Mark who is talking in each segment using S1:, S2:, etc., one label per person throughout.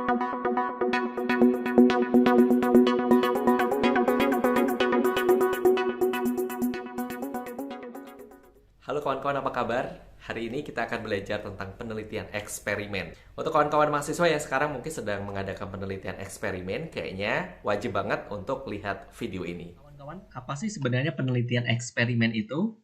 S1: Halo kawan-kawan, apa kabar? Hari ini kita akan belajar tentang penelitian eksperimen. Untuk kawan-kawan mahasiswa yang sekarang mungkin sedang mengadakan penelitian eksperimen, kayaknya wajib banget untuk lihat video ini. Kawan-kawan, apa sih sebenarnya penelitian eksperimen itu?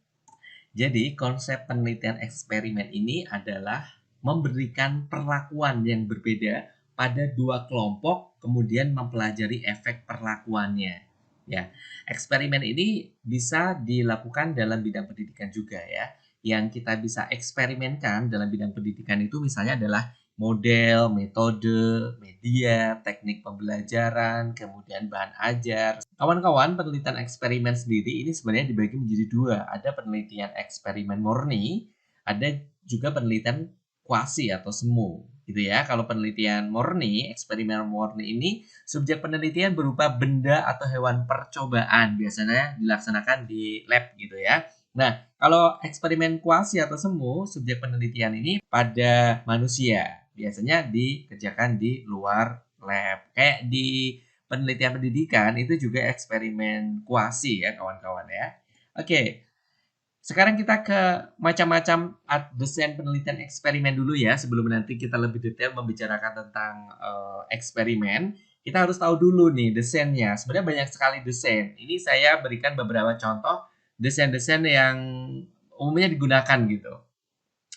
S1: Jadi, konsep penelitian eksperimen ini adalah memberikan perlakuan yang berbeda pada dua kelompok, kemudian mempelajari efek perlakuannya. Ya, eksperimen ini bisa dilakukan dalam bidang pendidikan juga ya. Yang kita bisa eksperimenkan dalam bidang pendidikan itu misalnya adalah model, metode, media, teknik pembelajaran, kemudian bahan ajar. Kawan-kawan, penelitian eksperimen sendiri ini sebenarnya dibagi menjadi dua. Ada penelitian eksperimen murni, ada juga penelitian kuasi atau semu. Gitu ya. Kalau penelitian murni, eksperimen murni ini subjek penelitian berupa benda atau hewan percobaan, biasanya dilaksanakan di lab gitu ya. Nah, kalau eksperimen kuasi atau semu, subjek penelitian ini pada manusia, biasanya dikerjakan di luar lab. Kayak di penelitian pendidikan itu juga eksperimen kuasi ya kawan-kawan ya. Oke, sekarang kita ke macam-macam desain penelitian eksperimen dulu ya. Sebelum nanti kita lebih detail membicarakan tentang eksperimen, kita harus tahu dulu nih desainnya. Sebenarnya banyak sekali desain. Ini saya berikan beberapa contoh desain-desain yang umumnya digunakan gitu.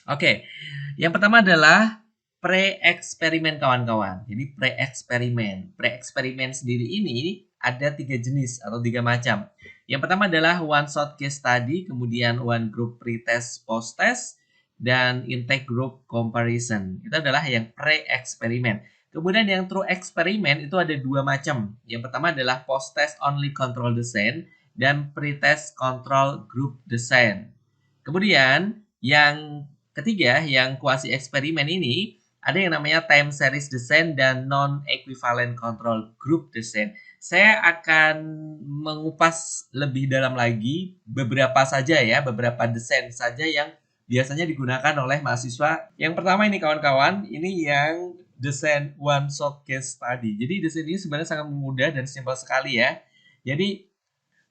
S1: Oke, yang pertama adalah pre-eksperimen kawan-kawan. Jadi pre-eksperimen. Pre-eksperimen sendiri ini ada 3 jenis atau 3 macam. Yang pertama adalah one shot case study, kemudian one group pretest post-test, dan intake group comparison. Itu adalah yang pre-eksperimen. Kemudian yang true eksperimen itu ada 2 macam. Yang pertama adalah post-test only control design dan pretest control group design. Kemudian yang ketiga, yang kuasi eksperimen ini ada yang namanya time series design dan non-equivalent control group design. Saya akan mengupas lebih dalam lagi beberapa saja ya, beberapa desain saja yang biasanya digunakan oleh mahasiswa. Yang pertama ini kawan-kawan, ini yang desain one shot case study. Jadi desain ini sebenarnya sangat mudah dan simpel sekali ya. Jadi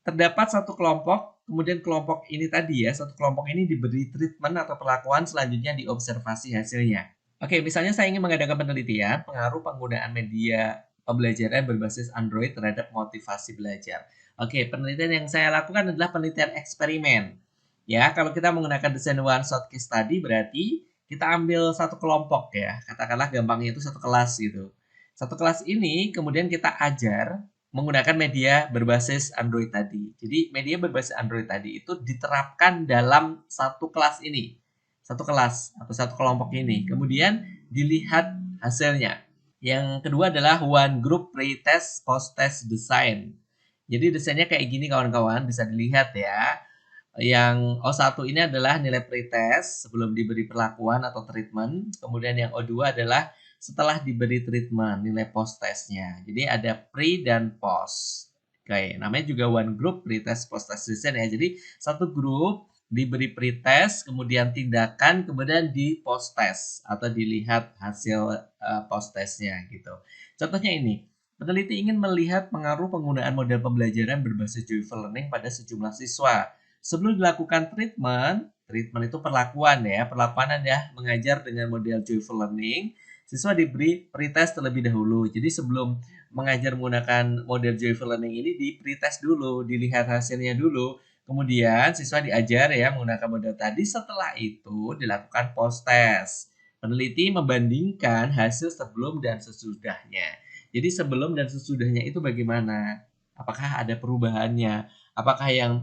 S1: terdapat satu kelompok, kemudian kelompok ini tadi ya, satu kelompok ini diberi treatment atau perlakuan, selanjutnya diobservasi hasilnya. Oke, misalnya saya ingin mengadakan penelitian pengaruh penggunaan media pembelajaran berbasis Android terhadap motivasi belajar. Oke, penelitian yang saya lakukan adalah penelitian eksperimen. Ya, kalau kita menggunakan desain one shot case study berarti kita ambil satu kelompok ya, katakanlah gampangnya itu satu kelas gitu. Satu kelas ini kemudian kita ajar menggunakan media berbasis Android tadi. Jadi media berbasis Android tadi itu diterapkan dalam satu kelas ini. Satu kelas atau satu kelompok ini. Kemudian dilihat hasilnya. Yang kedua adalah one group pretest post-test design. Jadi desainnya kayak gini kawan-kawan, bisa dilihat ya. Yang O1 ini adalah nilai pretest sebelum diberi perlakuan atau treatment. Kemudian yang O2 adalah setelah diberi treatment, nilai post testnya. Jadi ada pre dan post. Oke, namanya juga one group pretest post test design ya. Jadi satu grup diberi pretest, kemudian tindakan, kemudian di post test atau dilihat hasil post testnya gitu. Contohnya ini, peneliti ingin melihat pengaruh penggunaan model pembelajaran berbasis joyful learning pada sejumlah siswa. Sebelum dilakukan treatment itu perlakuan ya. Perlakuan adalah mengajar dengan model joyful learning. Siswa diberi pretest terlebih dahulu. Jadi sebelum mengajar menggunakan model joyful learning ini di pretest dulu, dilihat hasilnya dulu. Kemudian siswa diajar ya menggunakan model tadi. Setelah itu dilakukan post test. Peneliti membandingkan hasil sebelum dan sesudahnya. Jadi sebelum dan sesudahnya itu bagaimana? Apakah ada perubahannya? Apakah yang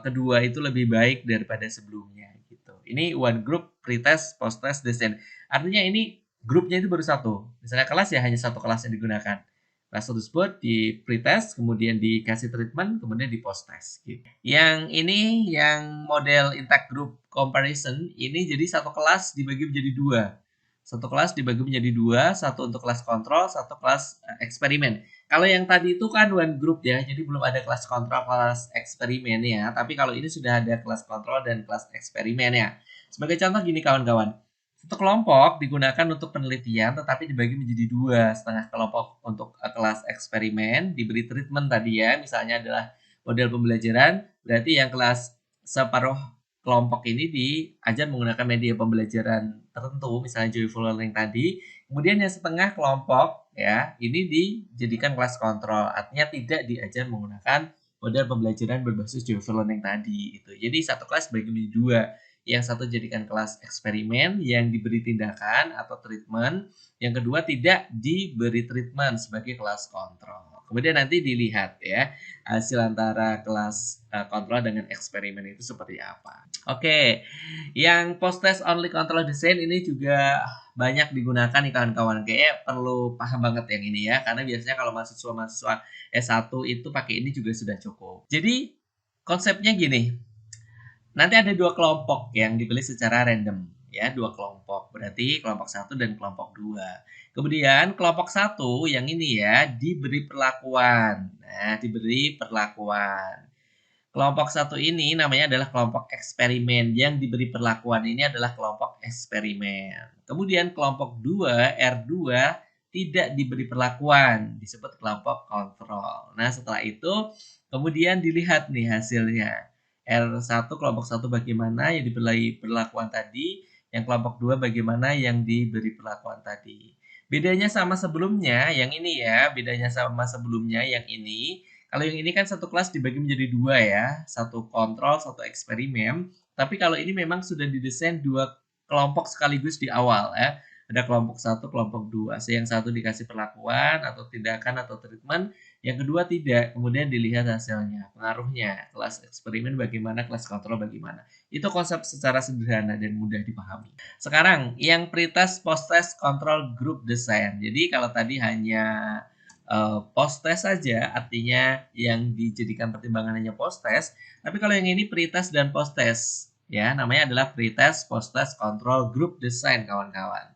S1: kedua itu lebih baik daripada sebelumnya gitu. Ini one group pretest post test design. Artinya ini grupnya itu baru satu. Misalnya kelas ya hanya satu kelas yang digunakan. Kelas tersebut di pretest, kemudian dikasih treatment, kemudian di post test gitu. Yang ini yang model intake group comparison ini jadi satu kelas dibagi menjadi dua. Satu kelas dibagi menjadi dua, satu untuk kelas kontrol, satu kelas eksperimen. Kalau yang tadi itu kan one group ya, jadi belum ada kelas kontrol, kelas eksperimen ya. Tapi kalau ini sudah ada kelas kontrol dan kelas eksperimen ya. Sebagai contoh gini kawan-kawan, Untuk kelompok digunakan untuk penelitian tetapi dibagi menjadi dua. Setengah kelompok untuk kelas eksperimen diberi treatment tadi ya, misalnya adalah model pembelajaran, berarti yang kelas separuh kelompok ini diajar menggunakan media pembelajaran tertentu, misalnya joyful learning tadi. Kemudian yang setengah kelompok ya, ini dijadikan kelas kontrol, artinya tidak diajar menggunakan model pembelajaran berbasis joyful learning tadi itu. Jadi satu kelas bagi menjadi dua. Yang satu jadikan kelas eksperimen yang diberi tindakan atau treatment, yang kedua tidak diberi treatment sebagai kelas kontrol. Kemudian nanti dilihat ya hasil antara kelas kontrol dengan eksperimen itu seperti apa. Oke, yang post test only control design ini juga banyak digunakan nih kawan-kawan. Kayaknya perlu paham banget yang ini ya, karena biasanya kalau mahasiswa-mahasiswa S1 itu pakai ini juga sudah cukup. Jadi konsepnya gini, nanti ada dua kelompok yang dipilih secara random ya, dua kelompok. Berarti kelompok 1 dan kelompok 2. Kemudian kelompok 1 yang ini ya diberi perlakuan. Nah, diberi perlakuan. Kelompok 1 ini namanya adalah kelompok eksperimen. Yang diberi perlakuan ini adalah kelompok eksperimen. Kemudian kelompok 2, R2 tidak diberi perlakuan, disebut kelompok kontrol. Nah, setelah itu kemudian dilihat nih hasilnya. R1 kelompok 1 bagaimana yang diberi perlakuan tadi, yang kelompok 2 bagaimana yang diberi perlakuan tadi. Bedanya sama sebelumnya, yang ini ya, bedanya sama sebelumnya yang ini. Kalau yang ini kan satu kelas dibagi menjadi dua ya, satu kontrol, satu eksperimen. Tapi kalau ini memang sudah didesain dua kelompok sekaligus di awal ya. Ada kelompok 1, kelompok 2. Yang satu dikasih perlakuan atau tindakan atau treatment, yang kedua tidak. Kemudian dilihat hasilnya, pengaruhnya. Kelas eksperimen bagaimana, kelas kontrol bagaimana. Itu konsep secara sederhana dan mudah dipahami. Sekarang, yang pretest, post-test, control group design. Jadi kalau tadi hanya post-test saja, artinya yang dijadikan pertimbangan hanya post-test. Tapi kalau yang ini pretest dan post-test, ya namanya adalah pretest, post-test, control group design kawan-kawan.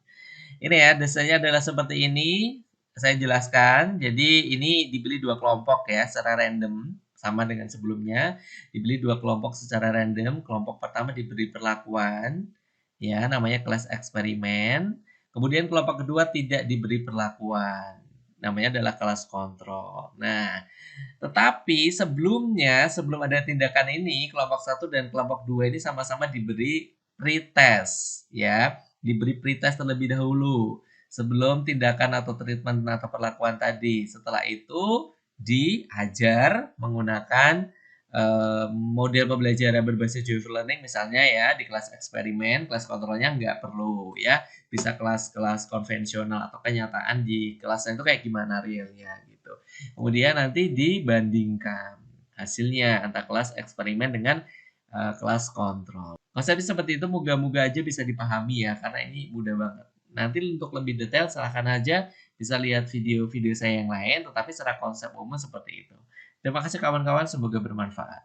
S1: Ini ya, desainnya adalah seperti ini. Saya jelaskan. Jadi ini dibeli dua kelompok ya, secara random. Sama dengan sebelumnya. Dibeli dua kelompok secara random. Kelompok pertama diberi perlakuan. Ya, namanya kelas eksperimen. Kemudian kelompok kedua tidak diberi perlakuan. Namanya adalah kelas kontrol. Nah, tetapi sebelumnya, sebelum ada tindakan ini, kelompok 1 dan kelompok 2 ini sama-sama diberi pretest ya, diberi pretest terlebih dahulu sebelum tindakan atau treatment atau perlakuan tadi. Setelah itu diajar menggunakan model pembelajaran berbasis joyful learning misalnya ya di kelas eksperimen, kelas kontrolnya nggak perlu ya, bisa kelas-kelas konvensional atau kenyataan di kelasnya itu kayak gimana realnya gitu. Kemudian nanti dibandingkan hasilnya antara kelas eksperimen dengan kelas kontrol. Konsepnya seperti itu, moga-moga aja bisa dipahami ya, karena ini mudah banget. Nanti untuk lebih detail silahkan aja bisa lihat video-video saya yang lain, tetapi secara konsep umum seperti itu. Terima kasih kawan-kawan, semoga bermanfaat.